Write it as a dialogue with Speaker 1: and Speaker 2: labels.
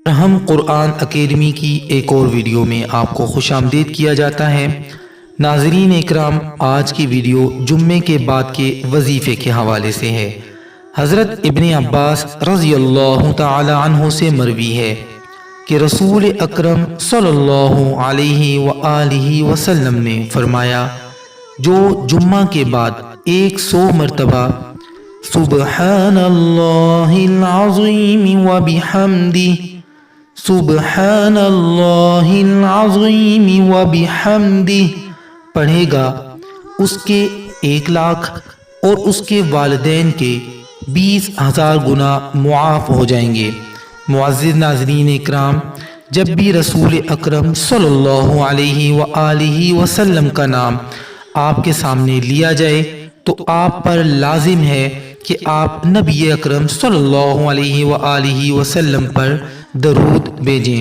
Speaker 1: ہم قرآن اکیڈمی کی ایک اور ویڈیو میں آپ کو خوش آمدید کیا جاتا ہے۔ ناظرین اکرام، آج کی ویڈیو جمعے کے بعد کے وظیفے کے حوالے سے ہے۔ حضرت ابن عباس رضی اللہ تعالی عنہ سے مروی ہے کہ رسول اکرم صلی اللہ علیہ وآلہ وسلم نے فرمایا، جو جمعہ کے بعد 100 مرتبہ سبحان اللہ العظیم وبحمدہ سبحان اللہ العظیم وبحمدہ پڑھے گا، اس کے 1,00,000 اور اس کے والدین کے 20,000 گنا معاف ہو جائیں گے۔ معزز ناظرین اکرام، جب بھی رسول اکرم صلی اللہ علیہ وآلہ وسلم کا نام آپ کے سامنے لیا جائے تو آپ پر لازم ہے کہ آپ نبی اکرم صلی اللہ علیہ وآلہ وسلم پر درود بھیجیں۔